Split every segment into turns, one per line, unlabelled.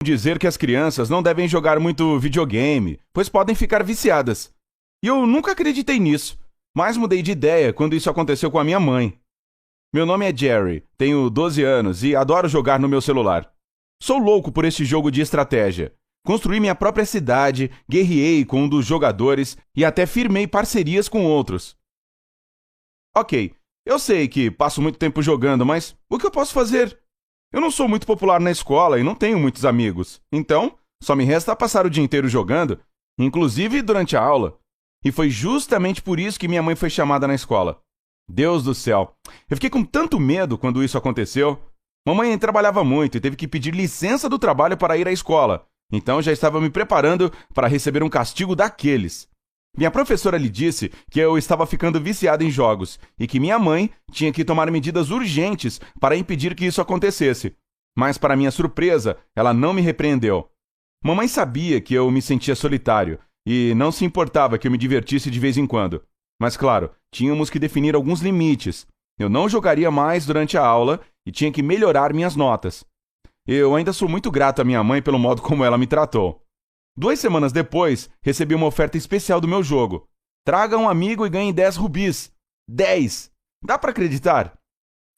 dizer que as crianças não devem jogar muito videogame, pois podem ficar viciadas. E eu nunca acreditei nisso, mas mudei de ideia quando isso aconteceu com a minha mãe. Meu nome é Jerry, tenho 12 anos e adoro jogar no meu celular. Sou louco por este jogo de estratégia. Construí minha própria cidade, guerreei com um dos jogadores e até firmei parcerias com outros. Ok, eu sei que passo muito tempo jogando, mas o que eu posso fazer? Eu não sou muito popular na escola e não tenho muitos amigos. Então, só me resta passar o dia inteiro jogando, inclusive durante a aula. E foi justamente por isso que minha mãe foi chamada na escola. Deus do céu, eu fiquei com tanto medo quando isso aconteceu. Mamãe trabalhava muito e teve que pedir licença do trabalho para ir à escola. Então já estava me preparando para receber um castigo daqueles. Minha professora lhe disse que eu estava ficando viciado em jogos e que minha mãe tinha que tomar medidas urgentes para impedir que isso acontecesse. Mas, para minha surpresa, ela não me repreendeu. Mamãe sabia que eu me sentia solitário e não se importava que eu me divertisse de vez em quando. Mas, claro, tínhamos que definir alguns limites. Eu não jogaria mais durante a aula e tinha que melhorar minhas notas. Eu ainda sou muito grato à minha mãe pelo modo como ela me tratou. 2 semanas depois, recebi uma oferta especial do meu jogo. Traga um amigo e ganhe 10 rubis. 10! Dá para acreditar?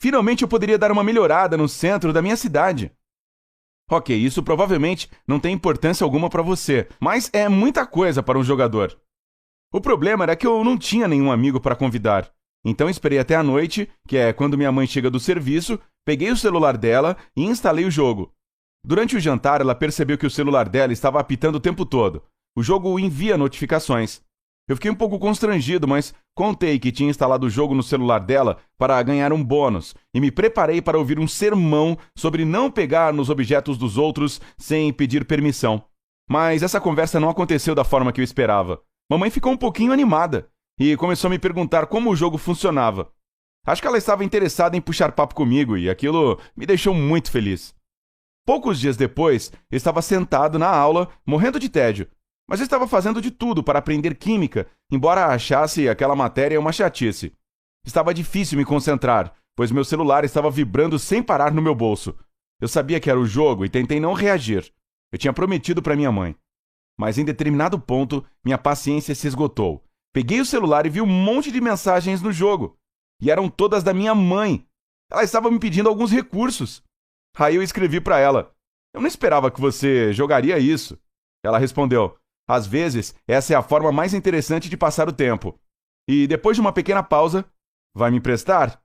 Finalmente eu poderia dar uma melhorada no centro da minha cidade. Ok, isso provavelmente não tem importância alguma para você, mas é muita coisa para um jogador. O problema era que eu não tinha nenhum amigo para convidar. Então esperei até a noite, que é quando minha mãe chega do serviço, peguei o celular dela e instalei o jogo. Durante o jantar, ela percebeu que o celular dela estava apitando o tempo todo. O jogo envia notificações. Eu fiquei um pouco constrangido, mas contei que tinha instalado o jogo no celular dela para ganhar um bônus e me preparei para ouvir um sermão sobre não pegar nos objetos dos outros sem pedir permissão. Mas essa conversa não aconteceu da forma que eu esperava. Mamãe ficou um pouquinho animada e começou a me perguntar como o jogo funcionava. Acho que ela estava interessada em puxar papo comigo e aquilo me deixou muito feliz. Poucos dias depois, eu estava sentado na aula, morrendo de tédio, mas eu estava fazendo de tudo para aprender química, embora achasse aquela matéria uma chatice. Estava difícil me concentrar, pois meu celular estava vibrando sem parar no meu bolso. Eu sabia que era o jogo e tentei não reagir. Eu tinha prometido para minha mãe. Mas em determinado ponto, minha paciência se esgotou. Peguei o celular e vi um monte de mensagens no jogo. E eram todas da minha mãe. Ela estava me pedindo alguns recursos. Aí eu escrevi para ela: eu não esperava que você jogaria isso. Ela respondeu: às vezes, essa é a forma mais interessante de passar o tempo. E depois de uma pequena pausa: vai me emprestar?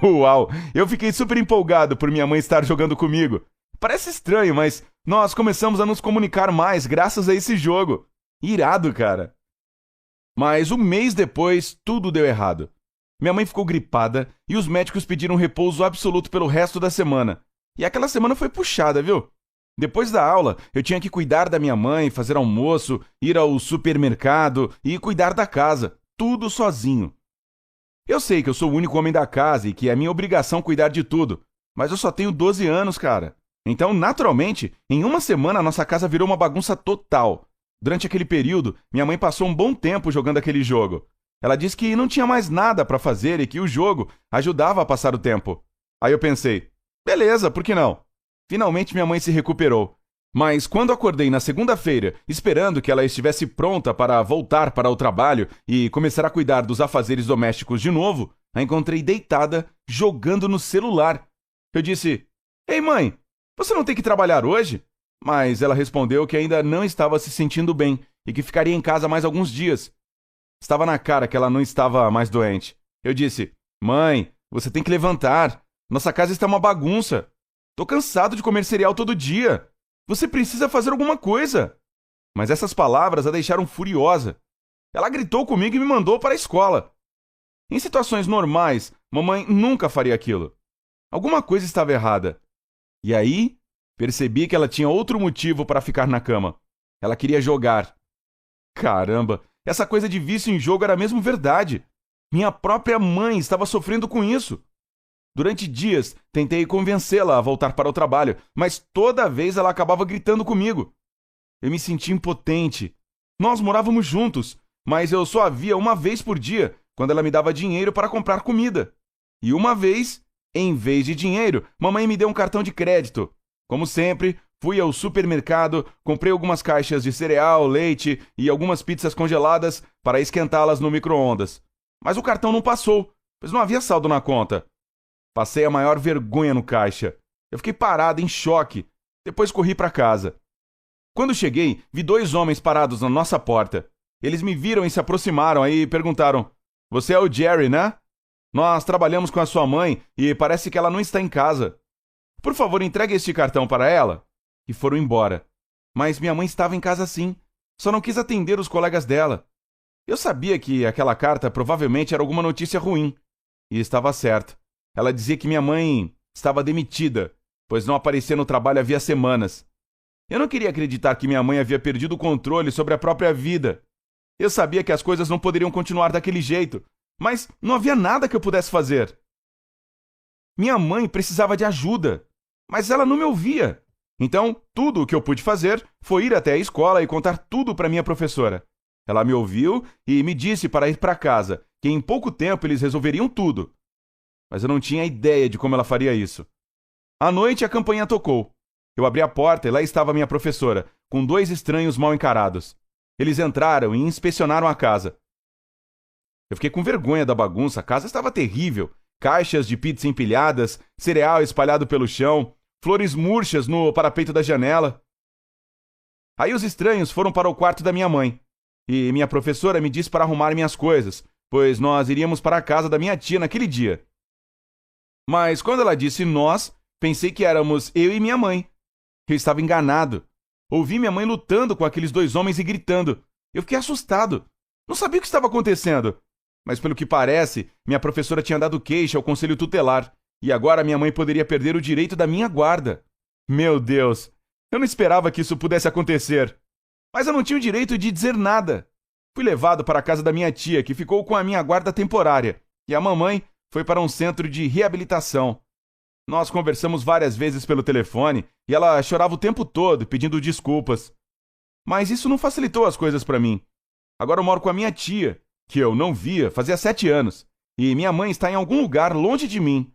Uau! Eu fiquei super empolgado por minha mãe estar jogando comigo. Parece estranho, mas nós começamos a nos comunicar mais graças a esse jogo. Irado, cara! Mas 1 mês depois, tudo deu errado. Minha mãe ficou gripada e os médicos pediram repouso absoluto pelo resto da semana. E aquela semana foi puxada, viu? Depois da aula, eu tinha que cuidar da minha mãe, fazer almoço, ir ao supermercado e cuidar da casa. Tudo sozinho. Eu sei que eu sou o único homem da casa e que é minha obrigação cuidar de tudo. Mas eu só tenho 12 anos, cara. Então, naturalmente, em 1 semana a nossa casa virou uma bagunça total. Durante aquele período, minha mãe passou um bom tempo jogando aquele jogo. Ela disse que não tinha mais nada para fazer e que o jogo ajudava a passar o tempo. Aí eu pensei: beleza, por que não? Finalmente minha mãe se recuperou. Mas quando acordei na segunda-feira, esperando que ela estivesse pronta para voltar para o trabalho e começar a cuidar dos afazeres domésticos de novo, a encontrei deitada, jogando no celular. Eu disse: ei, mãe, você não tem que trabalhar hoje? Mas ela respondeu que ainda não estava se sentindo bem e que ficaria em casa mais alguns dias. Estava na cara que ela não estava mais doente. Eu disse: mãe, você tem que levantar. Nossa casa está uma bagunça. Tô cansado de comer cereal todo dia. Você precisa fazer alguma coisa. Mas essas palavras a deixaram furiosa. Ela gritou comigo e me mandou para a escola. Em situações normais, mamãe nunca faria aquilo. Alguma coisa estava errada. E aí, percebi que ela tinha outro motivo para ficar na cama. Ela queria jogar. Caramba, essa coisa de vício em jogo era mesmo verdade. Minha própria mãe estava sofrendo com isso. Durante dias, tentei convencê-la a voltar para o trabalho, mas toda vez ela acabava gritando comigo. Eu me senti impotente. Nós morávamos juntos, mas eu só a via uma vez por dia, quando ela me dava dinheiro para comprar comida. E uma vez, em vez de dinheiro, mamãe me deu um cartão de crédito. Como sempre, Fui ao supermercado, comprei algumas caixas de cereal, leite e algumas pizzas congeladas para esquentá-las no micro-ondas. Mas o cartão não passou, pois não havia saldo na conta. Passei a maior vergonha no caixa. Eu fiquei parado, em choque. Depois corri para casa. Quando cheguei, vi 2 homens parados na nossa porta. Eles me viram e se aproximaram aí e perguntaram: "Você é o Jerry, né? Nós trabalhamos com a sua mãe e parece que ela não está em casa. Por favor, entregue este cartão para ela." E foram embora. Mas minha mãe estava em casa sim. Só não quis atender os colegas dela. Eu sabia que aquela carta provavelmente era alguma notícia ruim. E estava certo. Ela dizia que minha mãe estava demitida, pois não aparecia no trabalho havia semanas. Eu não queria acreditar que minha mãe havia perdido o controle sobre a própria vida. Eu sabia que as coisas não poderiam continuar daquele jeito, mas não havia nada que eu pudesse fazer. Minha mãe precisava de ajuda, mas ela não me ouvia. Então, tudo o que eu pude fazer foi ir até a escola e contar tudo para minha professora. Ela me ouviu e me disse para ir para casa, que em pouco tempo eles resolveriam tudo. Mas eu não tinha ideia de como ela faria isso. À noite, a campainha tocou. Eu abri a porta e lá estava minha professora, com 2 estranhos mal encarados. Eles entraram e inspecionaram a casa. Eu fiquei com vergonha da bagunça, a casa estava terrível. Caixas de pizza empilhadas, cereal espalhado pelo chão, flores murchas no parapeito da janela. Aí os estranhos foram para o quarto da minha mãe. E minha professora me disse para arrumar minhas coisas, pois nós iríamos para a casa da minha tia naquele dia. Mas quando ela disse nós, pensei que éramos eu e minha mãe. Eu estava enganado. Ouvi minha mãe lutando com aqueles 2 homens e gritando. Eu fiquei assustado. Não sabia o que estava acontecendo. Mas pelo que parece, minha professora tinha dado queixa ao conselho tutelar. E agora minha mãe poderia perder o direito da minha guarda. Meu Deus! Eu não esperava que isso pudesse acontecer. Mas eu não tinha o direito de dizer nada. Fui levado para a casa da minha tia, que ficou com a minha guarda temporária. E a mamãe foi para um centro de reabilitação. Nós conversamos várias vezes pelo telefone e ela chorava o tempo todo pedindo desculpas. Mas isso não facilitou as coisas para mim. Agora eu moro com a minha tia, que eu não via fazia 7 anos. E minha mãe está em algum lugar longe de mim.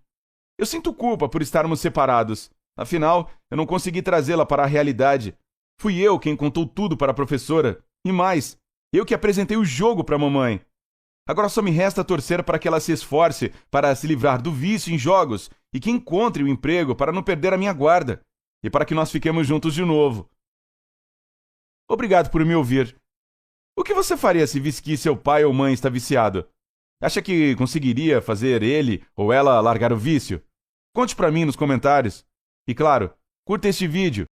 Eu sinto culpa por estarmos separados. Afinal, eu não consegui trazê-la para a realidade. Fui eu quem contou tudo para a professora. E mais, eu que apresentei o jogo para a mamãe. Agora só me resta torcer para que ela se esforce para se livrar do vício em jogos e que encontre um emprego para não perder a minha guarda e para que nós fiquemos juntos de novo. Obrigado por me ouvir. O que você faria se visse que seu pai ou mãe está viciado? Acha que conseguiria fazer ele ou ela largar o vício? Conte para mim nos comentários. E claro, curta este vídeo